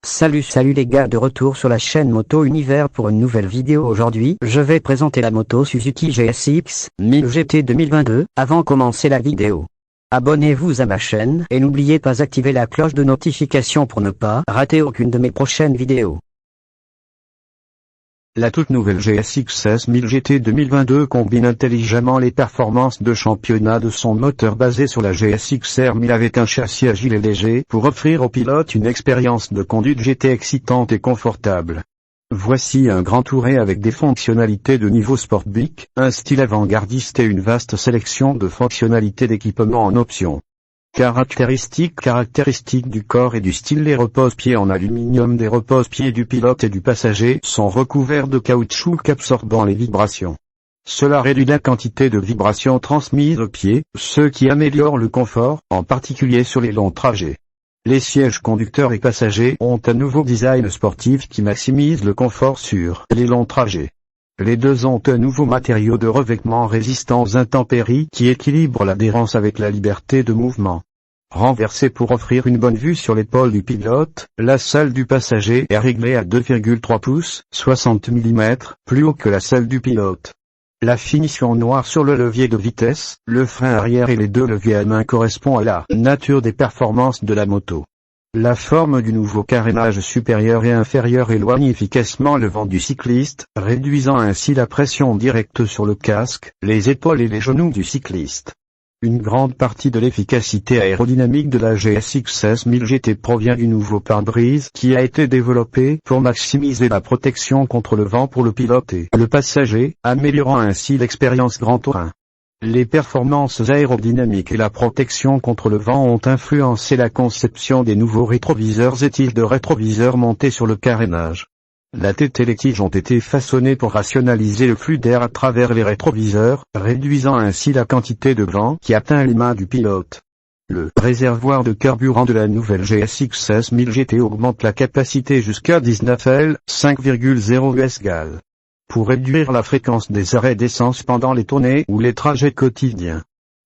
Salut les gars, de retour sur la chaîne Moto Univers pour une nouvelle vidéo. Aujourd'hui, je vais présenter la moto Suzuki GSX 1000 GT 2022. Avant de commencer la vidéo, abonnez-vous à ma chaîne et n'oubliez pas d'activer la cloche de notification pour ne pas rater aucune de mes prochaines vidéos. La toute nouvelle GSX 1000 GT 2022 combine intelligemment les performances de championnat de son moteur basé sur la GSX R 1000 avec un châssis agile et léger pour offrir au pilote une expérience de conduite GT excitante et confortable. Voici un grand tourer avec des fonctionnalités de niveau Sportbic, un style avant-gardiste et une vaste sélection de fonctionnalités d'équipement en option. Caractéristiques du corps et du style. Les repose-pieds en aluminium des repose-pieds du pilote et du passager sont recouverts de caoutchouc absorbant les vibrations. Cela réduit la quantité de vibrations transmises au pied, ce qui améliore le confort, en particulier sur les longs trajets. Les sièges conducteurs et passagers ont un nouveau design sportif qui maximise le confort sur les longs trajets. Les deux ont un nouveau matériau de revêtement résistant aux intempéries qui équilibre l'adhérence avec la liberté de mouvement. Renversé pour offrir une bonne vue sur l'épaule du pilote, la selle du passager est réglée à 2,3 pouces, 60 mm, plus haut que la selle du pilote. La finition noire sur le levier de vitesse, le frein arrière et les deux leviers à main correspond à la nature des performances de la moto. La forme du nouveau carénage supérieur et inférieur éloigne efficacement le vent du cycliste, réduisant ainsi la pression directe sur le casque, les épaules et les genoux du cycliste. Une grande partie de l'efficacité aérodynamique de la GSX 1000 GT provient du nouveau pare-brise qui a été développé pour maximiser la protection contre le vent pour le pilote et le passager, améliorant ainsi l'expérience grand terrain. Les performances aérodynamiques et la protection contre le vent ont influencé la conception des nouveaux rétroviseurs et tiges de rétroviseurs montés sur le carénage. La tête et les tiges ont été façonnées pour rationaliser le flux d'air à travers les rétroviseurs, réduisant ainsi la quantité de vent qui atteint les mains du pilote. Le réservoir de carburant de la nouvelle GSX 1000 GT augmente la capacité jusqu'à 19 L, 5,0 US gal. Pour réduire la fréquence des arrêts d'essence pendant les tournées ou les trajets quotidiens.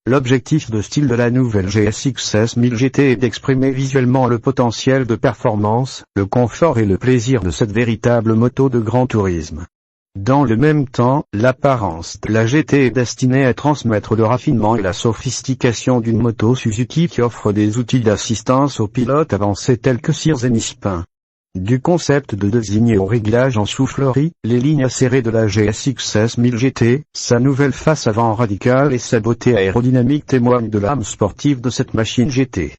L'objectif de style de la nouvelle GSX 1000 GT est d'exprimer visuellement le potentiel de performance, le confort et le plaisir de cette véritable moto de grand tourisme. Dans le même temps, l'apparence de la GT est destinée à transmettre le raffinement et la sophistication d'une moto Suzuki qui offre des outils d'assistance aux pilotes avancés tels que Sears et Nispin. Du concept de désigner au réglage en soufflerie, les lignes acérées de la GSX 1000 GT, sa nouvelle face avant radicale et sa beauté aérodynamique témoignent de l'âme sportive de cette machine GT.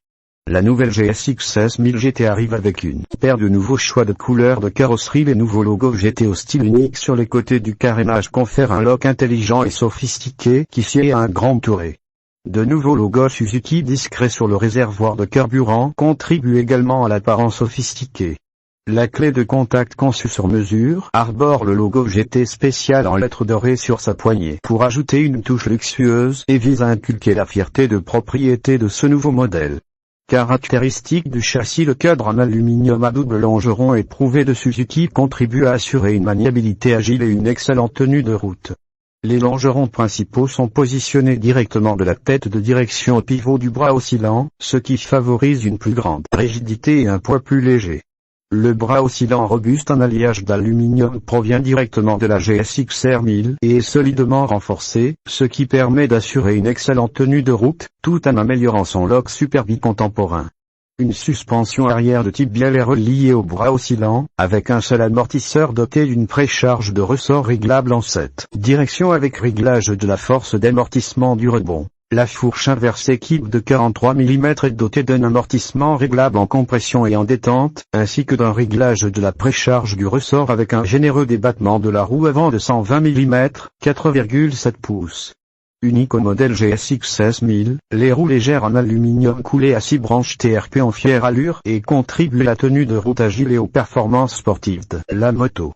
La nouvelle GSX 1000 GT arrive avec une paire de nouveaux choix de couleurs de carrosserie. Les nouveaux logos GT au style unique sur les côtés du carénage confèrent un look intelligent et sophistiqué qui sied à un grand tourer. De nouveaux logos Suzuki discrets sur le réservoir de carburant contribuent également à l'apparence sophistiquée. La clé de contact conçue sur mesure arbore le logo GT spécial en lettres dorées sur sa poignée pour ajouter une touche luxueuse et vise à inculquer la fierté de propriété de ce nouveau modèle. Caractéristique du châssis. Le cadre en aluminium à double longeron éprouvé de Suzuki contribue à assurer une maniabilité agile et une excellente tenue de route. Les longerons principaux sont positionnés directement de la tête de direction au pivot du bras oscillant, ce qui favorise une plus grande rigidité et un poids plus léger. Le bras oscillant robuste en alliage d'aluminium provient directement de la GSX R 1000 et est solidement renforcé, ce qui permet d'assurer une excellente tenue de route, tout en améliorant son look Superbie contemporain. Une suspension arrière de type bielle est reliée au bras oscillant, avec un seul amortisseur doté d'une précharge de ressort réglable en 7 directions avec réglage de la force d'amortissement du rebond. La fourche inverse équipe de 43 mm est dotée d'un amortissement réglable en compression et en détente, ainsi que d'un réglage de la précharge du ressort avec un généreux débattement de la roue avant de 120 mm, 4,7 pouces. Unique au modèle GSX 1000, les roues légères en aluminium coulé à 6 branches TRP en fière allure et contribuent à la tenue de route agile et aux performances sportives de la moto.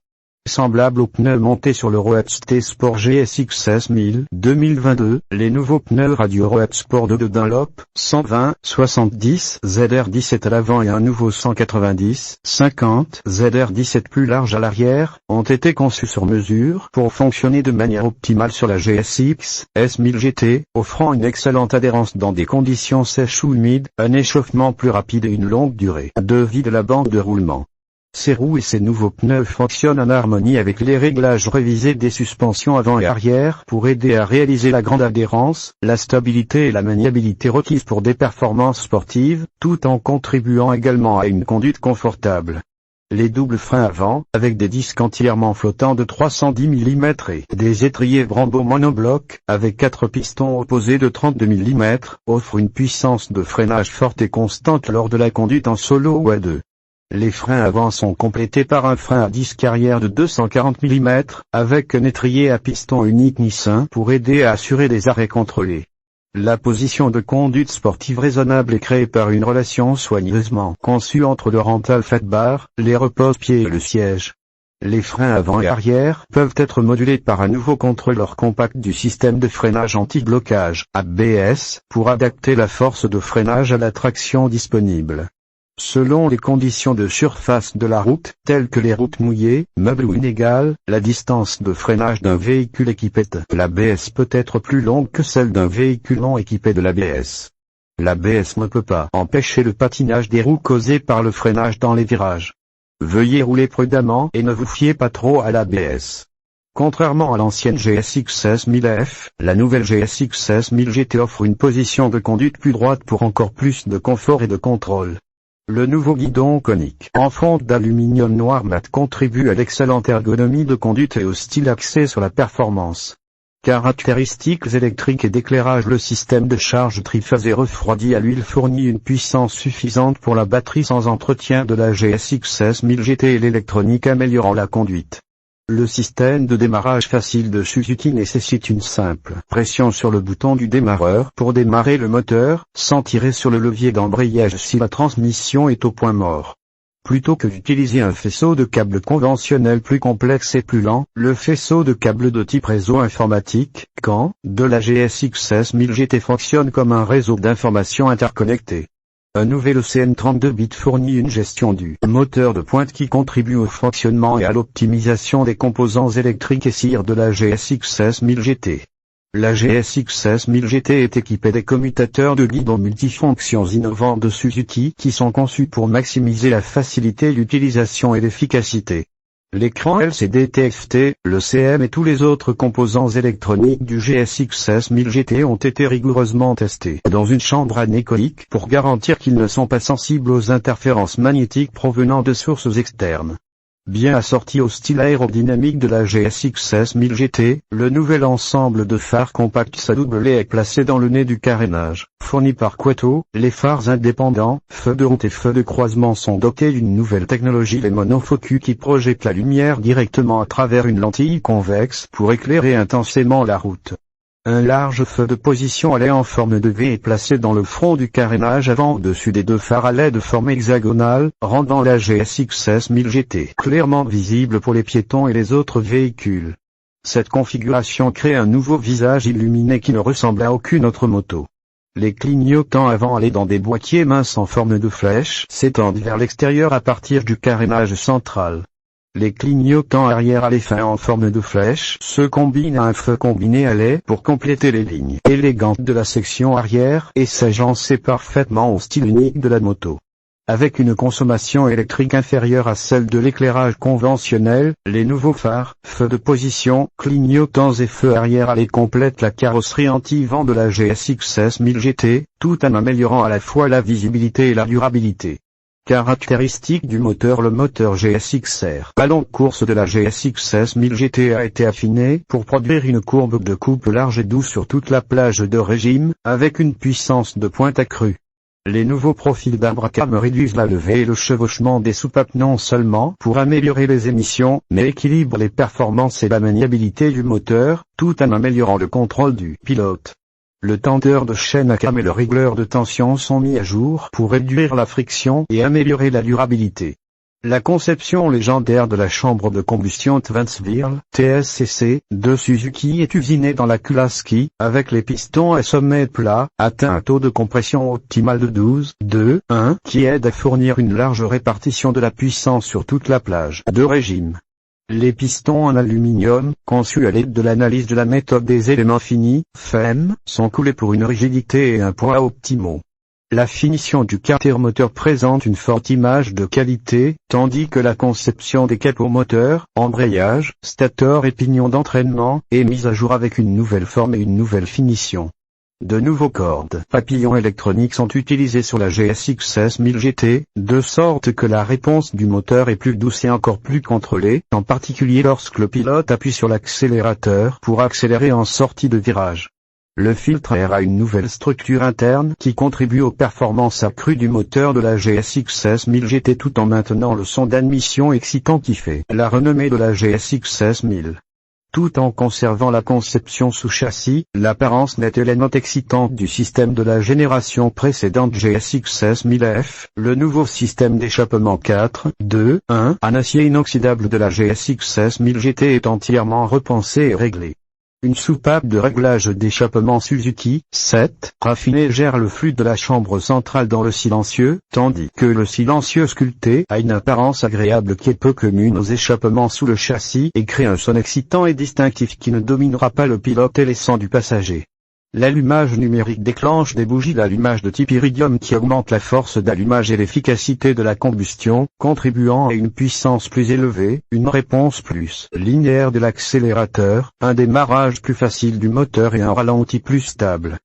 Semblable aux pneus montés sur le Roadster Sport GSX 1000 2022, les nouveaux pneus Radio Road Sport 2 de Dunlop, 120-70 ZR17 à l'avant et un nouveau 190-50 ZR17 plus large à l'arrière, ont été conçus sur mesure pour fonctionner de manière optimale sur la GSX 1000 GT, offrant une excellente adhérence dans des conditions sèches ou humides, un échauffement plus rapide et une longue durée de vie de la bande de roulement. Ces roues et ces nouveaux pneus fonctionnent en harmonie avec les réglages révisés des suspensions avant et arrière pour aider à réaliser la grande adhérence, la stabilité et la maniabilité requises pour des performances sportives, tout en contribuant également à une conduite confortable. Les doubles freins avant, avec des disques entièrement flottants de 310 mm et des étriers Brembo monobloc, avec 4 pistons opposés de 32 mm, offrent une puissance de freinage forte et constante lors de la conduite en solo ou à deux. Les freins avant sont complétés par un frein à disque arrière de 240 mm, avec un étrier à piston unique Nissin pour aider à assurer des arrêts contrôlés. La position de conduite sportive raisonnable est créée par une relation soigneusement conçue entre le rental fat bar, les repose-pieds et le siège. Les freins avant et arrière peuvent être modulés par un nouveau contrôleur compact du système de freinage anti-blocage, ABS, pour adapter la force de freinage à la traction disponible. Selon les conditions de surface de la route, telles que les routes mouillées, meubles ou inégales, la distance de freinage d'un véhicule équipé de l'ABS peut être plus longue que celle d'un véhicule non équipé de l'ABS. L'ABS ne peut pas empêcher le patinage des roues causé par le freinage dans les virages. Veuillez rouler prudemment et ne vous fiez pas trop à l'ABS. Contrairement à l'ancienne GSX 16000F, la nouvelle GSX 16000 GT offre une position de conduite plus droite pour encore plus de confort et de contrôle. Le nouveau guidon conique en fonte d'aluminium noir mat contribue à l'excellente ergonomie de conduite et au style axé sur la performance. Caractéristiques électriques et d'éclairage. Le système de charge triphasé refroidi à l'huile fournit une puissance suffisante pour la batterie sans entretien de la GSX 16000 GT et l'électronique améliorant la conduite. Le système de démarrage facile de Suzuki nécessite une simple pression sur le bouton du démarreur pour démarrer le moteur, sans tirer sur le levier d'embrayage si la transmission est au point mort. Plutôt que d'utiliser un faisceau de câbles conventionnel plus complexe et plus lent, le faisceau de câbles de type réseau informatique, CAN, de la GSX 16000 GT fonctionne comme un réseau d'information interconnecté. Un nouvel ECN 32 bits fournit une gestion du moteur de pointe qui contribue au fonctionnement et à l'optimisation des composants électriques et CIR de la GSX 16000 GT. La GSX 16000 GT est équipée des commutateurs de guidon multifonctions innovants de Suzuki qui sont conçus pour maximiser la facilité d'utilisation et l'efficacité. L'écran LCD TFT, le CM et tous les autres composants électroniques du GSX 16000 GT ont été rigoureusement testés dans une chambre anéchoïque pour garantir qu'ils ne sont pas sensibles aux interférences magnétiques provenant de sources externes. Bien assorti au style aérodynamique de la GSX 16000 GT, le nouvel ensemble de phares compacts à double lait est placé dans le nez du carénage. Fourni par Quattro, les phares indépendants, feux de route et feux de croisement sont dotés d'une nouvelle technologie, les monofocus, qui projettent la lumière directement à travers une lentille convexe pour éclairer intensément la route. Un large feu de position à lait en forme de V est placé dans le front du carénage avant au-dessus des deux phares à lait de forme hexagonale, rendant la GSX 16000 GT clairement visible pour les piétons et les autres véhicules. Cette configuration crée un nouveau visage illuminé qui ne ressemble à aucune autre moto. Les clignotants avant allés dans des boîtiers minces en forme de flèche s'étendent vers l'extérieur à partir du carénage central. Les clignotants arrière à fins en forme de flèche se combinent à un feu combiné à lait pour compléter les lignes élégantes de la section arrière et s'agencer parfaitement au style unique de la moto. Avec une consommation électrique inférieure à celle de l'éclairage conventionnel, les nouveaux phares, feux de position, clignotants et feux arrière à lait complètent la carrosserie anti-vent de la GSX 16000 GT, tout en améliorant à la fois la visibilité et la durabilité. Caractéristique du moteur. Le moteur GSX-R ballon de course de la GSX 16000 GT a été affiné pour produire une courbe de coupe large et douce sur toute la plage de régime, avec une puissance de pointe accrue. Les nouveaux profils d'Abracam réduisent la levée et le chevauchement des soupapes non seulement pour améliorer les émissions, mais équilibrent les performances et la maniabilité du moteur, tout en améliorant le contrôle du pilote. Le tendeur de chaîne à cam et le régleur de tension sont mis à jour pour réduire la friction et améliorer la durabilité. La conception légendaire de la chambre de combustion Tvansville, TSCC, de Suzuki est usinée dans la culasse qui, avec les pistons à sommet plat, atteint un taux de compression optimal de 12,1 qui aide à fournir une large répartition de la puissance sur toute la plage de régime. Les pistons en aluminium, conçus à l'aide de l'analyse de la méthode des éléments finis, FEM, sont coulés pour une rigidité et un poids optimaux. La finition du carter-moteur présente une forte image de qualité, tandis que la conception des capots moteurs, embrayage, stator et pignon d'entraînement, est mise à jour avec une nouvelle forme et une nouvelle finition. De nouveaux cordes papillons électroniques sont utilisés sur la GSX 1000 GT, de sorte que la réponse du moteur est plus douce et encore plus contrôlée, en particulier lorsque le pilote appuie sur l'accélérateur pour accélérer en sortie de virage. Le filtre à air a une nouvelle structure interne qui contribue aux performances accrues du moteur de la GSX 1000 GT tout en maintenant le son d'admission excitant qui fait la renommée de la GSX 1000. Tout en conservant la conception sous châssis, l'apparence nette et la note excitante du système de la génération précédente GSX 1000F, le nouveau système d'échappement 4.2.1 en acier inoxydable de la GSX 1000 GT est entièrement repensé et réglé. Une soupape de réglage d'échappement Suzuki 7 raffiné gère le flux de la chambre centrale dans le silencieux, tandis que le silencieux sculpté a une apparence agréable qui est peu commune aux échappements sous le châssis et crée un son excitant et distinctif qui ne dominera pas le pilote et les sens du passager. L'allumage numérique déclenche des bougies d'allumage de type iridium qui augmentent la force d'allumage et l'efficacité de la combustion, contribuant à une puissance plus élevée, une réponse plus linéaire de l'accélérateur, un démarrage plus facile du moteur et un ralenti plus stable.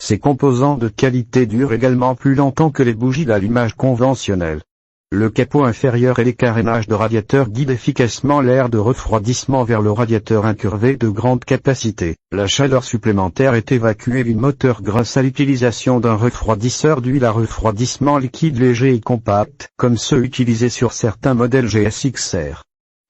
Ces composants de qualité durent également plus longtemps que les bougies d'allumage conventionnelles. Le capot inférieur et les carénages de radiateur guident efficacement l'air de refroidissement vers le radiateur incurvé de grande capacité. La chaleur supplémentaire est évacuée du moteur grâce à l'utilisation d'un refroidisseur d'huile à refroidissement liquide léger et compact, comme ceux utilisés sur certains modèles GSX-R.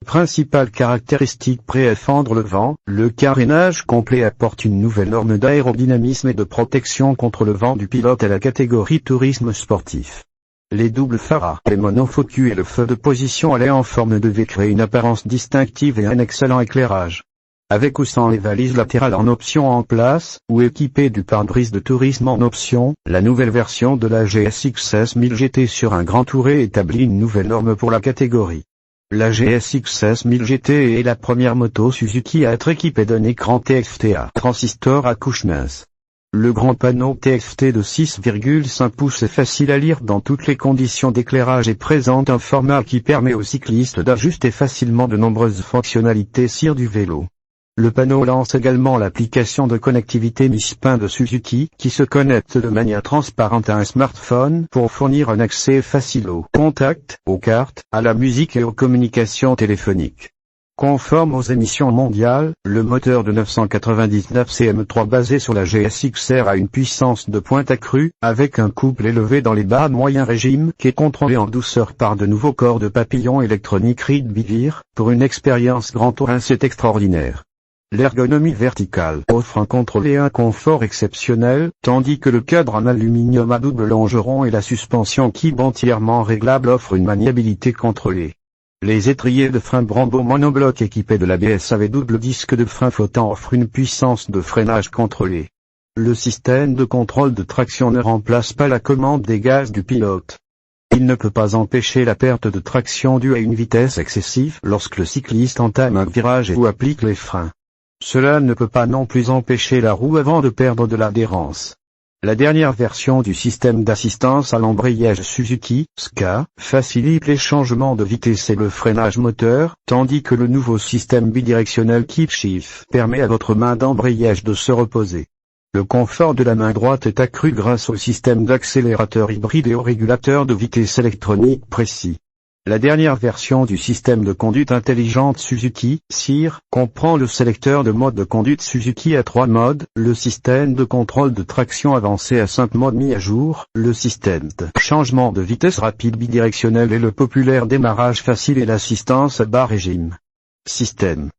Principale caractéristique prêt à fendre le vent, le carénage complet apporte une nouvelle norme d'aérodynamisme et de protection contre le vent du pilote à la catégorie tourisme sportif. Les doubles phares, les monofocus et le feu de position allé en forme de V créent une apparence distinctive et un excellent éclairage. Avec ou sans les valises latérales en option en place, ou équipé du pare-brise de tourisme en option, la nouvelle version de la GSX 1000 GT sur un grand touret établit une nouvelle norme pour la catégorie. La GSX 1000 GT est la première moto Suzuki à être équipée d'un écran TFT à transistor à couche mince. Le grand panneau TFT de 6,5 pouces est facile à lire dans toutes les conditions d'éclairage et présente un format qui permet aux cyclistes d'ajuster facilement de nombreuses fonctionnalités sur du vélo. Le panneau lance également l'application de connectivité Mi Spin de Suzuki qui se connecte de manière transparente à un smartphone pour fournir un accès facile aux contacts, aux cartes, à la musique et aux communications téléphoniques. Conforme aux émissions mondiales, le moteur de 999 cm3 basé sur la GSX-R a une puissance de pointe accrue, avec un couple élevé dans les bas moyen régime qui est contrôlé en douceur par de nouveaux corps de papillons électroniques Reed Beaver, pour une expérience grand tourin c'est extraordinaire. L'ergonomie verticale offre un contrôle et un confort exceptionnel, tandis que le cadre en aluminium à double longeron et la suspension qui est entièrement réglable offrent une maniabilité contrôlée. Les étriers de frein Brembo monobloc équipés de l'ABS avec double disque de frein flottant offrent une puissance de freinage contrôlée. Le système de contrôle de traction ne remplace pas la commande des gaz du pilote. Il ne peut pas empêcher la perte de traction due à une vitesse excessive lorsque le cycliste entame un virage ou applique les freins. Cela ne peut pas non plus empêcher la roue avant de perdre de l'adhérence. La dernière version du système d'assistance à l'embrayage Suzuki, SCA, facilite les changements de vitesse et le freinage moteur, tandis que le nouveau système bidirectionnel Keep Shift permet à votre main d'embrayage de se reposer. Le confort de la main droite est accru grâce au système d'accélérateur hybride et au régulateur de vitesse électronique précis. La dernière version du système de conduite intelligente Suzuki, SIR, comprend le sélecteur de mode de conduite Suzuki à 3 modes, le système de contrôle de traction avancé à 5 modes mis à jour, le système de changement de vitesse rapide bidirectionnel et le populaire démarrage facile et l'assistance à bas régime. Système.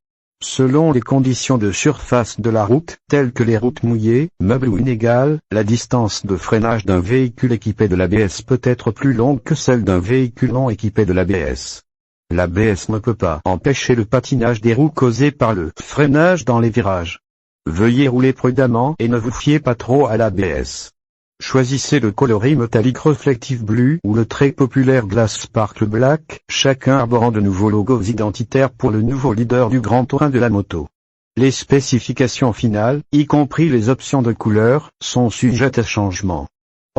Selon les conditions de surface de la route, telles que les routes mouillées, meubles ou inégales, la distance de freinage d'un véhicule équipé de l'ABS peut être plus longue que celle d'un véhicule non équipé de l'ABS. L'ABS ne peut pas empêcher le patinage des roues causé par le freinage dans les virages. Veuillez rouler prudemment et ne vous fiez pas trop à l'ABS. Choisissez le coloris métallique Reflective Blue ou le très populaire Glass Sparkle Black, chacun arborant de nouveaux logos identitaires pour le nouveau leader du grand tourin de la moto. Les spécifications finales, y compris les options de couleur, sont sujettes à changement.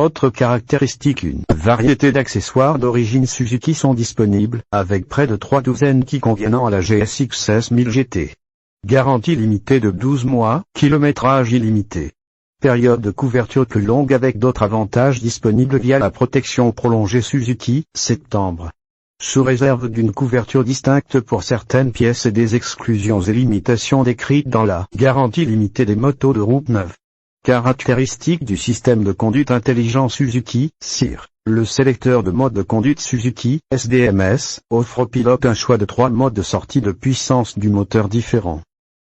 Autre caractéristique, une variété d'accessoires d'origine Suzuki sont disponibles, avec près de 3 douzaines qui conviennent à la GSX-S 1000 GT. Garantie limitée de 12 mois, kilométrage illimité. Période de couverture plus longue avec d'autres avantages disponibles via la protection prolongée Suzuki, septembre. Sous réserve d'une couverture distincte pour certaines pièces et des exclusions et limitations décrites dans la garantie limitée des motos de route neuves. Caractéristiques du système de conduite intelligent Suzuki, SIR. Le sélecteur de mode de conduite Suzuki, SDMS, offre au pilote un choix de 3 modes de sortie de puissance du moteur différents.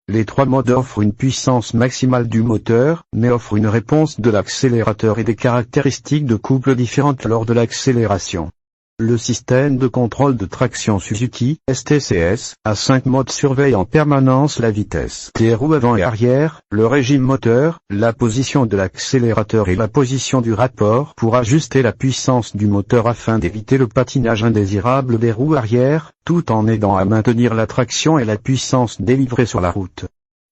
Les 3 modes offrent une puissance maximale du moteur, mais offrent une réponse de l'accélérateur et des caractéristiques de couple différentes lors de l'accélération. Le système de contrôle de traction Suzuki, STCS, a 5 modes surveille en permanence la vitesse des roues avant et arrière, le régime moteur, la position de l'accélérateur et la position du rapport pour ajuster la puissance du moteur afin d'éviter le patinage indésirable des roues arrière, tout en aidant à maintenir la traction et la puissance délivrée sur la route.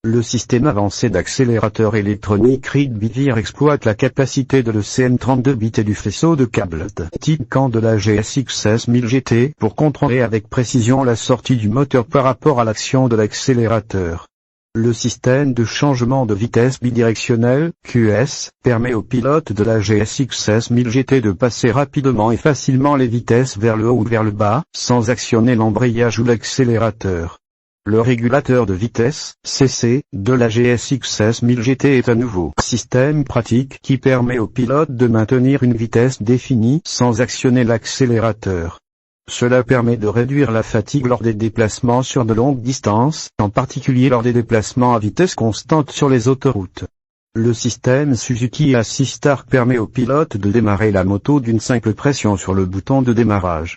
Le système avancé d'accélérateur électronique RID Bivir exploite la capacité de l'ECM 32 bits et du faisceau de câble type CAN de la GSX-S 1000 GT pour contrôler avec précision la sortie du moteur par rapport à l'action de l'accélérateur. Le système de changement de vitesse bidirectionnel, QS, permet au pilote de la GSX-S 1000 GT de passer rapidement et facilement les vitesses vers le haut ou vers le bas, sans actionner l'embrayage ou l'accélérateur. Le régulateur de vitesse, CC, de la GSX-S 1000 GT est un nouveau système pratique qui permet au pilote de maintenir une vitesse définie sans actionner l'accélérateur. Cela permet de réduire la fatigue lors des déplacements sur de longues distances, en particulier lors des déplacements à vitesse constante sur les autoroutes. Le système Suzuki Assist Start permet au pilote de démarrer la moto d'une simple pression sur le bouton de démarrage.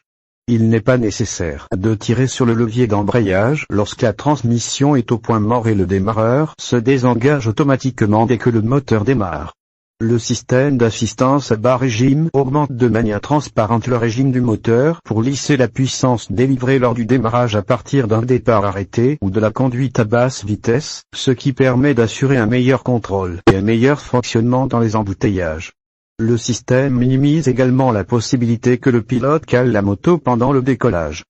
Il n'est pas nécessaire de tirer sur le levier d'embrayage lorsque la transmission est au point mort et le démarreur se désengage automatiquement dès que le moteur démarre. Le système d'assistance à bas régime augmente de manière transparente le régime du moteur pour lisser la puissance délivrée lors du démarrage à partir d'un départ arrêté ou de la conduite à basse vitesse, ce qui permet d'assurer un meilleur contrôle et un meilleur fonctionnement dans les embouteillages. Le système minimise également la possibilité que le pilote cale la moto pendant le décollage.